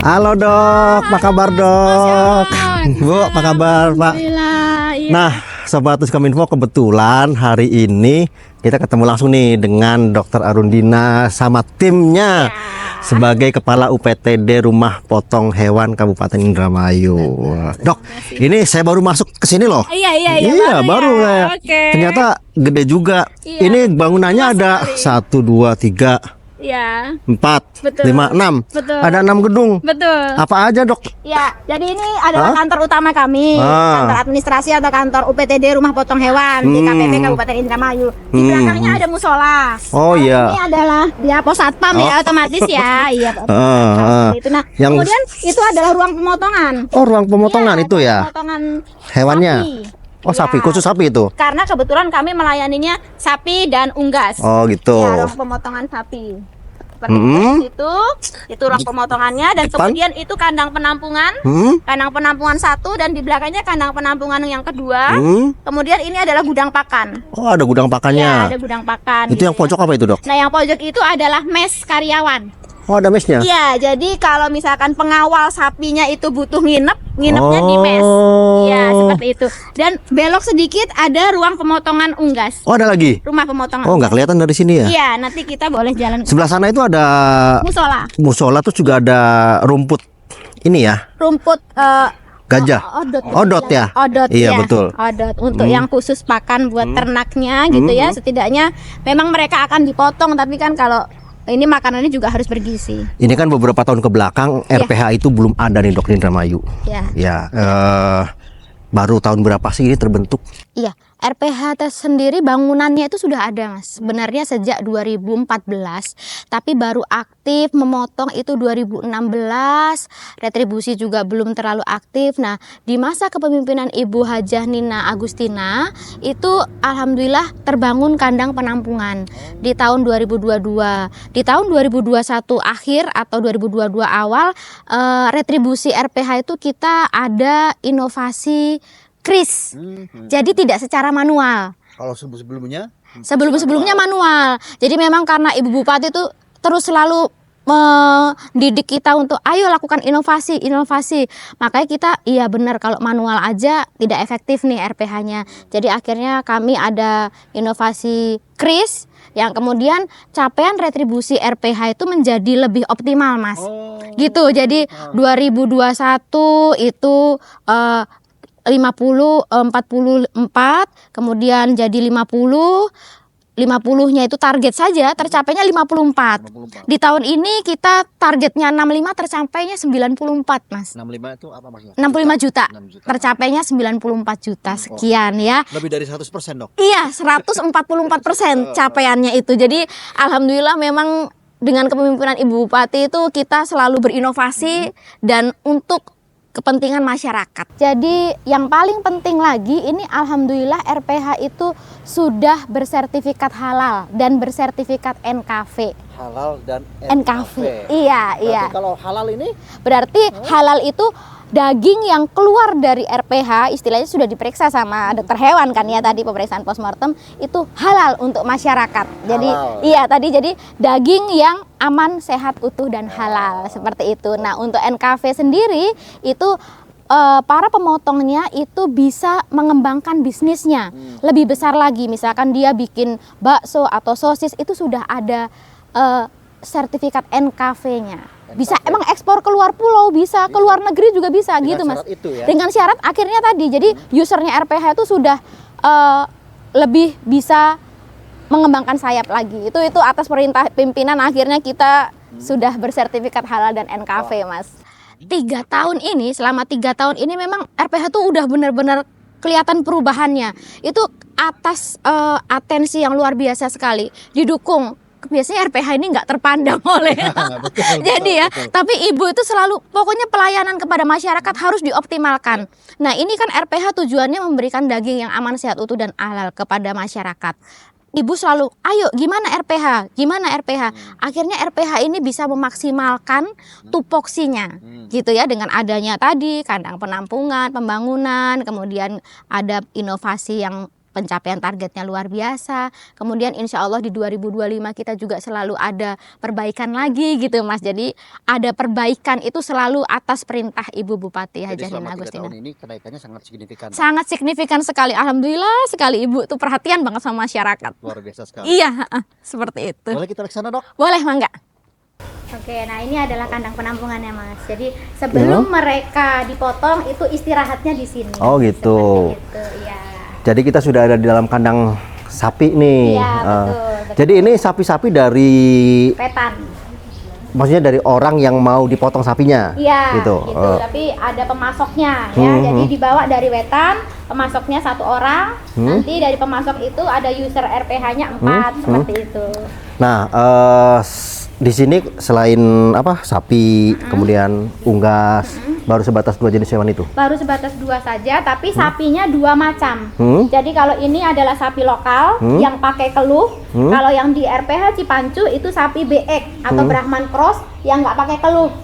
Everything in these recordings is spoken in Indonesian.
Halo dok, apa kabar dok? Bu, apa kabar Pak? Iya. Nah, Sobat Kominfo, kebetulan hari ini kita ketemu langsung nih dengan Dokter Arundina sama timnya sebagai Kepala UPTD Rumah Potong Hewan Kabupaten Indramayu. Dok, ini saya baru masuk ke sini loh. Iya, baru ya. ya. Oke. Ternyata gede juga. Iya, Ini bangunannya luas ada sekali. 1, 2, 3, Iya, 4, Betul. 5, 6. Betul. Ada 6 gedung. betul. Apa aja dok? Ya, jadi ini adalah Hah? kantor utama kami, kantor administrasi atau kantor UPTD Rumah Potong Hewan di KPP Kabupaten Indramayu. Di belakangnya ada musola. Oh, Kalau iya. Ini adalah dia pos satpam ya, otomatis ya. Iya. Itu. Nah, Yang- kemudian itu adalah ruang pemotongan. Oh, ruang pemotongan Iya, itu ada ya? Pemotongan Hewannya? sapi. Oh, sapi, Iya. khusus sapi itu? Karena kebetulan kami melayaninya sapi dan unggas. Oh, gitu. Ya, ruang pemotongan sapi. Seperti itu ruang pemotongannya, dan Depan? kemudian itu kandang penampungan. Hmm? Kandang penampungan 1 dan di belakangnya kandang penampungan yang kedua. Hmm? Kemudian ini adalah gudang pakan. Oh, ada gudang Ya, pakannya. ada gudang pakan. Itu gitu yang pojok ya. apa itu, dok? Nah, yang pojok itu adalah mes karyawan. Oh, ada mesnya? Iya, jadi kalau misalkan pengawal sapinya itu butuh nginepnya di mes. Oh. Iya, seperti itu. Dan belok sedikit ada ruang pemotongan unggas. Oh, ada lagi? Rumah pemotongan. Oh, nggak unggas. kelihatan dari sini ya? Iya, nanti kita boleh jalan ke Sebelah sana itu ada musola. musola, terus juga ada rumput ini ya? Rumput Gajah. Odot ya? Odot. Iya, ya. betul. Odot untuk yang khusus pakan buat ternaknya gitu ya. Setidaknya memang mereka akan dipotong, tapi kan kalau ini makanannya juga harus bergizi. Ini kan beberapa tahun ke belakang RPH itu belum ada nih dok di Indramayu. Ya. Ya, baru tahun berapa sih ini terbentuk? Iya, RPH sendiri bangunannya itu sudah ada, Mas. Sebenarnya sejak 2014, tapi baru aktif memotong itu 2016. Retribusi juga belum terlalu aktif. Nah, di masa kepemimpinan Ibu Hajah Nina Agustina itu alhamdulillah terbangun kandang penampungan di tahun 2022. Di tahun 2021 akhir atau 2022 awal, retribusi RPH itu kita ada inovasi kris. Jadi tidak secara manual. Kalau sebelumnya Sebelum-sebelumnya manual. Jadi memang karena Ibu Bupati itu terus selalu mendidik kita untuk ayo lakukan inovasi. Makanya kita iya benar kalau manual aja tidak efektif nih RPH-nya. Jadi akhirnya kami ada inovasi kris yang kemudian capaian retribusi RPH itu menjadi lebih optimal, Mas. Gitu. Jadi 2021 itu 44, kemudian jadi 50-nya itu target saja tercapainya 54. Di tahun ini kita targetnya 65, tercapainya 94, Mas. 65 itu apa maksudnya? 65 juta. 6 juta. Tercapainya 94 juta sekian ya. Lebih dari 100% dok. Iya, 144% capaiannya itu. Jadi alhamdulillah memang dengan kepemimpinan Ibu Bupati itu kita selalu berinovasi dan untuk kepentingan masyarakat. Jadi yang paling penting lagi ini alhamdulillah RPH itu sudah bersertifikat halal dan bersertifikat NKV. Halal dan NKV. Iya, iya. Kalau halal ini Berarti halal itu daging yang keluar dari RPH, istilahnya sudah diperiksa sama dokter hewan kan ya, tadi pemeriksaan postmortem itu halal untuk masyarakat. Jadi Halal. iya tadi, jadi daging yang aman, sehat, utuh dan halal seperti itu. Nah, untuk NKV sendiri itu para pemotongnya itu bisa mengembangkan bisnisnya lebih besar lagi. Misalkan dia bikin bakso atau sosis itu sudah ada sertifikat NKV-nya. Bisa emang ekspor keluar pulau, bisa keluar negeri juga bisa dengan gitu, Mas. syarat itu ya? Dengan syarat akhirnya tadi, jadi usernya RPH itu sudah lebih bisa mengembangkan sayap lagi. Itu atas perintah pimpinan akhirnya kita sudah bersertifikat halal dan NKV, Mas. 3 tahun ini, selama 3 tahun ini memang RPH tuh udah benar-benar kelihatan perubahannya. Itu atas atensi yang luar biasa sekali, didukung. Biasanya RPH ini nggak terpandang oleh jadi ya, tapi ibu itu selalu pokoknya pelayanan kepada masyarakat harus dioptimalkan. Nah, ini kan RPH tujuannya memberikan daging yang aman, sehat, utuh dan halal kepada masyarakat. Ibu selalu, ayo gimana RPH, akhirnya RPH ini bisa memaksimalkan tupoksinya gitu ya, dengan adanya tadi kandang penampungan, pembangunan, kemudian ada inovasi yang pencapaian targetnya luar biasa. Kemudian insya Allah di 2025 kita juga selalu ada perbaikan lagi gitu Mas. Jadi ada perbaikan itu selalu atas perintah Ibu Bupati Jadi Hajah selama Lina 3 Agustina. tahun ini kenaikannya sangat signifikan. Sangat signifikan sekali. Alhamdulillah sekali Ibu tuh perhatian banget sama masyarakat. Luar biasa sekali. Iya, seperti itu. Boleh kita ke sana, Dok? Boleh, Mangga. Oke, nah ini adalah kandang penampungannya Mas. Jadi sebelum mereka dipotong itu istirahatnya di sini. Oh, gitu. Seperti itu, ya. Jadi kita sudah ada di dalam kandang sapi nih. Iya, Eh, betul. Jadi ini sapi-sapi dari, Petan. maksudnya dari orang yang mau dipotong sapinya. Iya, gitu. gitu. Tapi ada pemasoknya ya. Jadi dibawa dari Wetan, pemasoknya 1 orang. Nanti dari pemasok itu ada user RPH-nya 4 seperti itu. Nah, di sini selain apa sapi, kemudian unggas, baru sebatas 2 jenis hewan itu. Baru sebatas 2 saja, tapi sapinya 2 macam. Jadi kalau ini adalah sapi lokal yang pakai keluh. Kalau yang di RPH Cipancu itu sapi BX atau Brahman Cross yang nggak pakai keluh.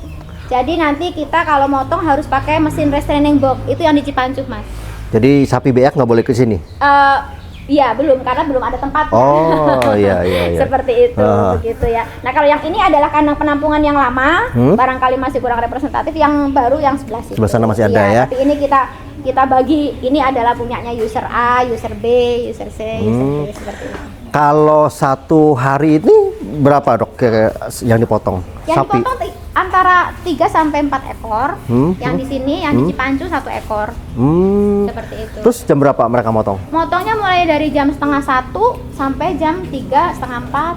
Jadi nanti kita kalau motong harus pakai mesin restraining box, itu yang di Cipancu Mas. Jadi sapi beak nggak boleh ke sini. Iya belum, karena belum ada tempat. Oh, iya iya. Seperti itu, begitu ya. Nah kalau yang ini adalah kandang penampungan yang lama, barangkali masih kurang representatif. Yang baru yang sebelah situ. Sebelah sana masih ada ya. Tapi ini kita bagi, ini adalah punyanya user A, user B, user C, user D, seperti itu. Kalau satu hari ini berapa dok yang dipotong? Yang sapi? dipotong antara 3 sampai 4 ekor. Yang di sini, yang di Cipancu 1 ekor. Seperti itu. Terus jam berapa mereka motong? Motongnya mulai dari jam setengah 1 sampai jam 3, setengah 4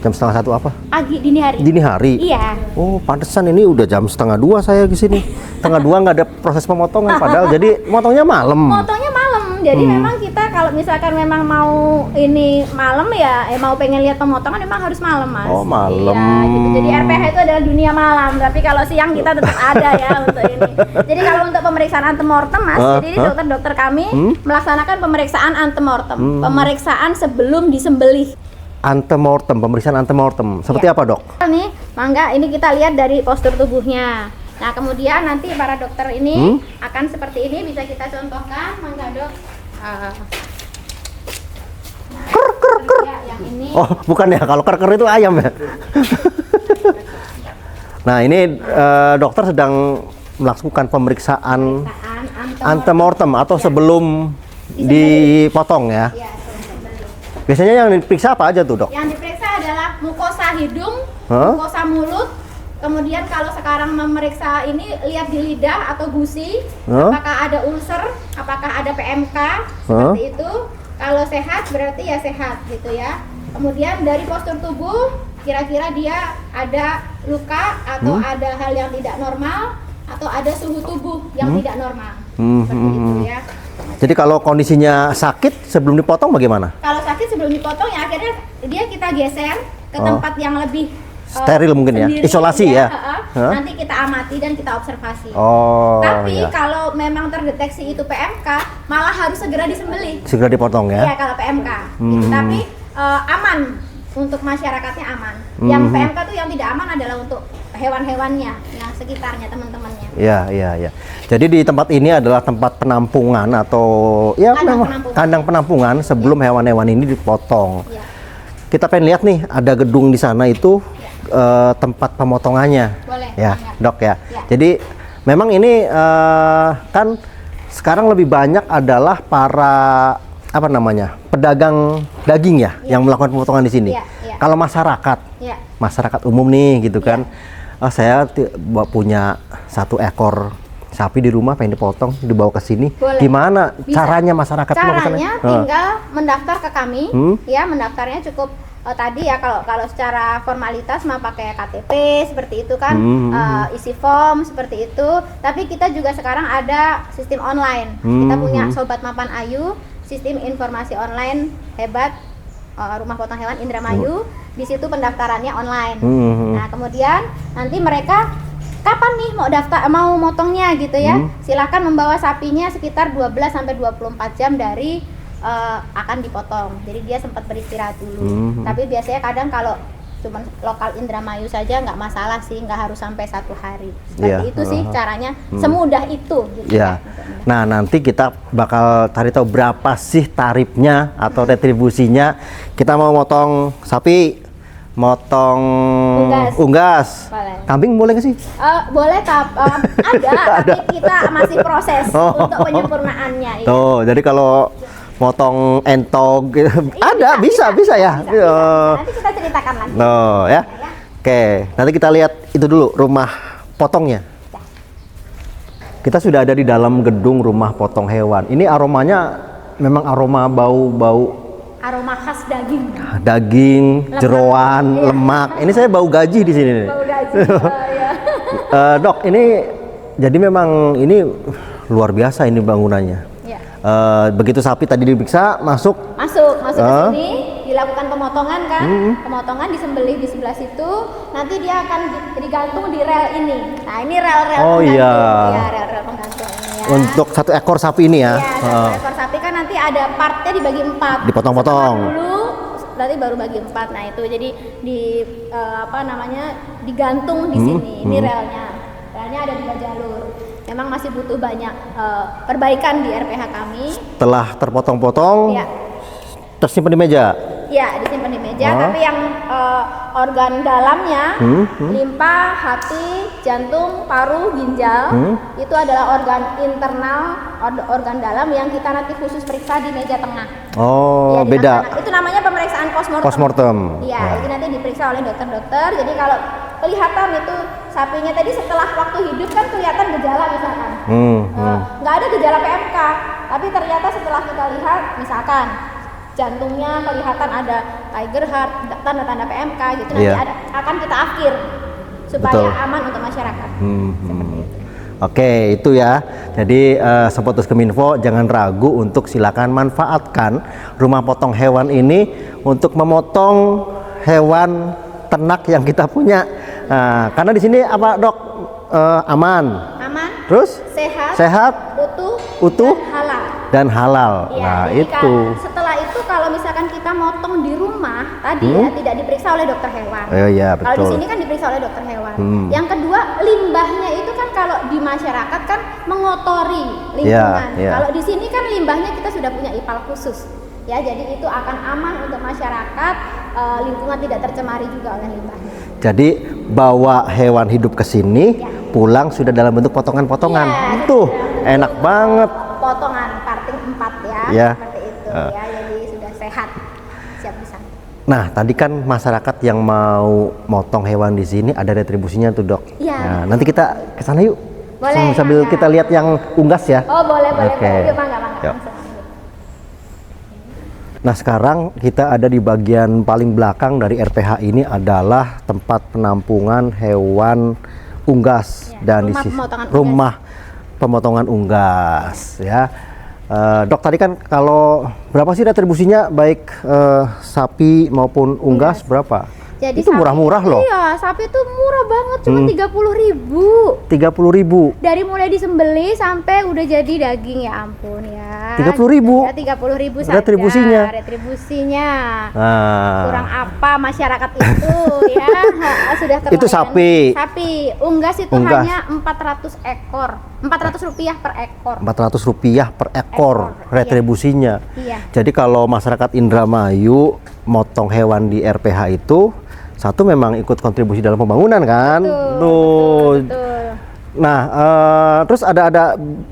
Jam setengah 1 apa? pagi, dini hari. Dini hari? Iya. Oh, pantesan ini udah jam setengah 2 saya di sini. Setengah 2 nggak ada proses pemotongan, padahal jadi motongnya malam. Motongnya malam, jadi memang kita kalau misalkan memang mau ini malam ya, mau pengen lihat pemotongan memang harus malam Mas. Oh, malam. Iya, gitu. Jadi RPH itu adalah dunia malam, tapi kalau siang kita tetap ada ya untuk ini. Jadi kalau untuk pemeriksaan antemortem Mas, jadi ini dokter-dokter kami melaksanakan pemeriksaan antemortem, pemeriksaan sebelum disembelih. Antemortem, pemeriksaan antemortem. Seperti apa dok? Nih, mangga ini kita lihat dari postur tubuhnya. Nah, kemudian nanti para dokter ini akan seperti ini, bisa kita contohkan, mangga dok. Ya, yang ini. Oh, bukan ya, kalau kerker itu ayam ya. Nah, ini dokter sedang melakukan pemeriksaan antemortem atau sebelum dipotong ya. Ya, Biasanya yang diperiksa apa aja tuh dok? yang diperiksa adalah mukosa hidung, mukosa mulut. Kemudian kalau sekarang memeriksa ini lihat di lidah atau gusi, apakah ada ulcer, apakah ada PMK, seperti itu. Kalau sehat berarti ya sehat gitu ya. Kemudian dari postur tubuh, kira-kira dia ada luka atau ada hal yang tidak normal atau ada suhu tubuh yang tidak normal. Seperti itu ya. Jadi kalau kondisinya sakit sebelum dipotong bagaimana? Kalau sakit sebelum dipotong ya akhirnya dia kita geser ke tempat yang lebih steril mungkin ya, sendiri, isolasi ya. Nanti kita amati dan kita observasi. Oh, Tapi iya. kalau memang terdeteksi itu PMK, malah harus segera disembelih. Segera dipotong Iya ya. kalau PMK. Gitu. Tapi aman untuk masyarakatnya aman. Yang PMK tuh yang tidak aman adalah untuk hewan-hewannya, yang sekitarnya, teman-temannya. Iya, iya, iya. Jadi di tempat ini adalah tempat penampungan atau ya kandang penampungan sebelum hewan-hewan ini dipotong. Ya. Kita pengen lihat nih, ada gedung di sana itu tempat pemotongannya. Boleh, Ya, banget. dok ya. Ya. Jadi memang ini kan sekarang lebih banyak adalah para apa namanya pedagang daging ya, yang melakukan pemotongan di sini. Ya, ya. Kalau masyarakat, Ya. masyarakat umum nih gitu kan, saya punya 1 ekor sapi di rumah pengen dipotong, dibawa ke sini. Boleh. Gimana Bisa. caranya masyarakat mau ke sana? Caranya tinggal mendaftar ke kami, ya mendaftarnya cukup tadi ya kalau secara formalitas mah pakai KTP seperti itu kan, isi form seperti itu. Tapi kita juga sekarang ada sistem online. Kita punya Sobat Mapan Ayu, sistem informasi online hebat, Rumah Potong Hewan Indramayu. Di situ pendaftarannya online. Nah kemudian nanti mereka kapan nih mau daftar, mau motongnya gitu ya, silakan membawa sapinya sekitar 12 sampai 24 jam dari akan dipotong. Jadi dia sempat beristirahat dulu. Tapi biasanya kadang kalau cuman lokal Indramayu saja nggak masalah sih, nggak harus sampai 1 hari. Seperti itu sih caranya, semudah itu. Gitu Ya. Nah, nanti kita bakal cari tahu berapa sih tarifnya atau retribusinya. Kita mau motong sapi, motong unggas. Boleh. Kambing boleh nggak sih? Boleh, ada, tapi kita masih proses untuk penyempurnaannya. Iya. Tuh, jadi kalau motong entog gitu, Iya, bisa ya. Bisa. Nanti kita ceritakan lagi. No, ya. Oke, nanti kita lihat itu dulu rumah potongnya. Kita sudah ada di dalam gedung rumah potong hewan. Ini aromanya memang aroma bau-bau Aroma khas daging. daging, jeroan, Iya. lemak. Ini saya bau gaji di sini nih. Bau gaji. Ya. Dok, ini jadi memang ini luar biasa ini bangunannya. Ya. Begitu sapi tadi diperiksa masuk. Masuk ke sini, dilakukan pemotongan kan, pemotongan disembelih di sebelah situ, nanti dia akan digantung di rel ini. Nah ini rel-rel Oh, penggantung, iya. ya rel-rel penggantung ini ya. Untuk 1 ekor sapi ini ya. Ya, satu ekor sapi kan nanti ada partnya dibagi 4. Dipotong-potong. Setengah dulu, berarti baru bagi 4. Nah itu jadi digantung di sini. Ini relnya. Relnya ada 2 jalur. Memang masih butuh banyak perbaikan di RPH kami. Setelah terpotong-potong, Ya. tersimpan di meja. Ya, disimpan di meja, tapi yang organ dalamnya, limpa, hati, jantung, paru, ginjal, itu adalah organ internal, organ dalam yang kita nanti khusus periksa di meja tengah. Oh, Ya, di beda. tengah. Itu namanya pemeriksaan postmortem. Postmortem. Iya, itu nanti diperiksa oleh dokter-dokter. Jadi kalau kelihatan itu sapinya tadi setelah waktu hidup kan kelihatan gejala misalkan. Nggak ada gejala PMK, tapi ternyata setelah kita lihat misalkan jantungnya kelihatan ada Tiger Heart, tanda-tanda PMK gitu, nanti akan kita akhir supaya Betul. aman untuk masyarakat. Seperti itu. Oke, itu ya. Jadi Sobat Kominfo jangan ragu untuk silakan manfaatkan rumah potong hewan ini untuk memotong hewan ternak yang kita punya. Nah, karena di sini apa dok? Aman. Aman, Terus sehat, utuh dan halal. dan halal. Iya, Nah jadi itu. setelah itu kalau misalkan kita motong di rumah tadi ya tidak diperiksa oleh dokter hewan. Oh iya Kalau di betul. sini kan diperiksa oleh dokter hewan. Yang kedua, limbahnya itu kan kalau di masyarakat kan mengotori lingkungan. Iya. Kalau di sini kan limbahnya kita sudah punya IPAL khusus. Ya, jadi itu akan aman untuk masyarakat, lingkungan tidak tercemari juga oleh limbahnya. Jadi bawa hewan hidup ke sini, pulang sudah dalam bentuk potongan-potongan. Iya, Tuh, enak banget. Potongan parting 4 ya, Iya. seperti itu ya. Jadi sudah sehat, siap disantap. Nah, tadi kan masyarakat yang mau motong hewan di sini ada retribusinya tuh, Dok. Iya. Nah, nanti kita ke sana yuk. Boleh, Sambil mangga. kita lihat yang unggas ya. Oh, boleh. Oke. Yuk, mangga. Yuk. Langsung. Nah, sekarang kita ada di bagian paling belakang dari RPH ini adalah tempat penampungan hewan unggas dan rumah di pemotongan rumah pemotongan unggas ya. Dok, tadi kan kalau berapa sih retribusinya baik sapi maupun unggas berapa? Jadi itu murah-murah loh. Iya, sapi itu murah banget, cuma 30.000. 30.000. Dari mulai disembelih sampai udah jadi daging, ya ampun ya. 30.000. Ya, 30.000 saja. Retribusinya. Retribusinya. Nah, Kurang apa masyarakat itu ya? Sudah terlayani. Itu sapi. Sapi. Unggas itu Unggas. hanya 400 ekor. 400 rupiah per ekor. Rp400 per ekor Ekor, retribusinya. Iya. Jadi kalau masyarakat Indramayu motong hewan di RPH itu satu memang ikut kontribusi dalam pembangunan kan. Tuh. Betul. Nah, terus ada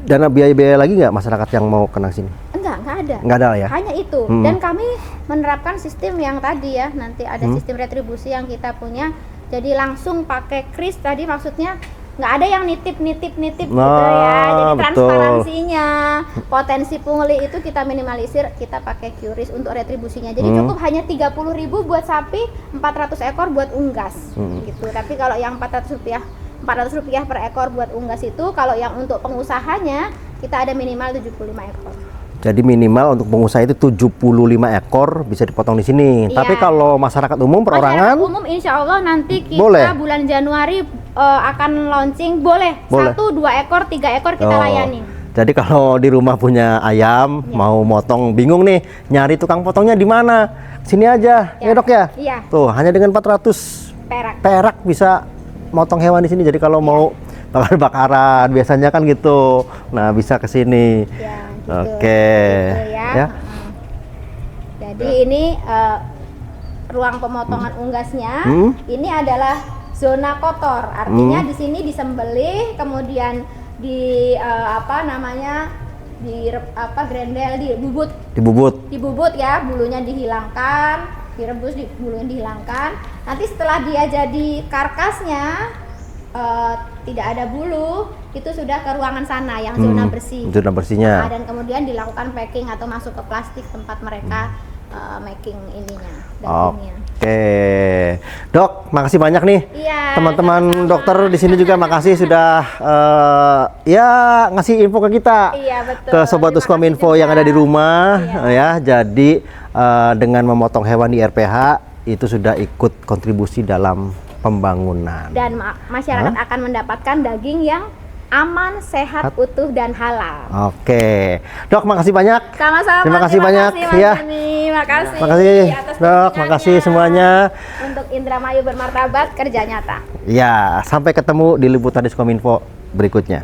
dana biaya-biaya lagi nggak masyarakat yang mau kena sini? Enggak ada. Nggak ada ya? Hanya itu. Dan kami menerapkan sistem yang tadi ya, nanti ada sistem retribusi yang kita punya. Jadi langsung pakai kris tadi, maksudnya nggak ada yang nitip gitu ya. Jadi betul. transparansinya, potensi pungli itu kita minimalisir, kita pakai QRIS untuk retribusinya. Jadi cukup hanya 30.000 buat sapi, 400 ekor buat unggas gitu. Tapi kalau yang 400 rupiah per ekor buat unggas itu, kalau yang untuk pengusahanya kita ada minimal 75 ekor. Jadi minimal untuk pengusaha itu 75 ekor bisa dipotong di sini. Iya. Tapi kalau masyarakat umum perorangan Masyarakat umum insya Allah nanti kita boleh. bulan Januari akan launching, boleh. 1, 2 ekor, 3 ekor kita layani. Jadi kalau di rumah punya ayam, mau motong, bingung nih, nyari tukang potongnya di mana? Sini aja, ya Dok ya? Iya. Tuh, hanya dengan 400 Perak. perak bisa motong hewan di sini. Jadi kalau mau bakar-bakaran, biasanya kan gitu. Nah, bisa ke sini. Ya, gitu. Oke. Gitu ya. Ya. Jadi ini ruang pemotongan unggasnya. Ini adalah zona kotor. Artinya di sini disembelih, kemudian di grendel, dibubut ya, bulunya dihilangkan, direbus, bulunya dihilangkan. Nanti setelah dia jadi karkasnya tidak ada bulu, itu sudah ke ruangan sana yang zona bersih. Zona bersihnya. Nah, dan kemudian dilakukan packing atau masuk ke plastik tempat mereka making ininya, dagingnya. Oke, Dok, makasih banyak nih. Iya, Teman-teman sama-sama. dokter di sini juga makasih sudah ya ngasih info ke kita. Iya, betul. Ke Sobat Terima Uskominfo kasih yang juga. ada di rumah Iya. ya. Jadi dengan memotong hewan di RPH itu sudah ikut kontribusi dalam pembangunan. Dan masyarakat akan mendapatkan daging yang aman, sehat, utuh dan halal. Oke, Dok, makasih banyak. Sama-sama. Terima kasih banyak Mas ya. Joni. Makasih. Makasih, atas Dok. kunjungannya. Makasih semuanya. Untuk Indramayu bermartabat, kerja nyata. Ya, sampai ketemu di liputan Diskominfo berikutnya.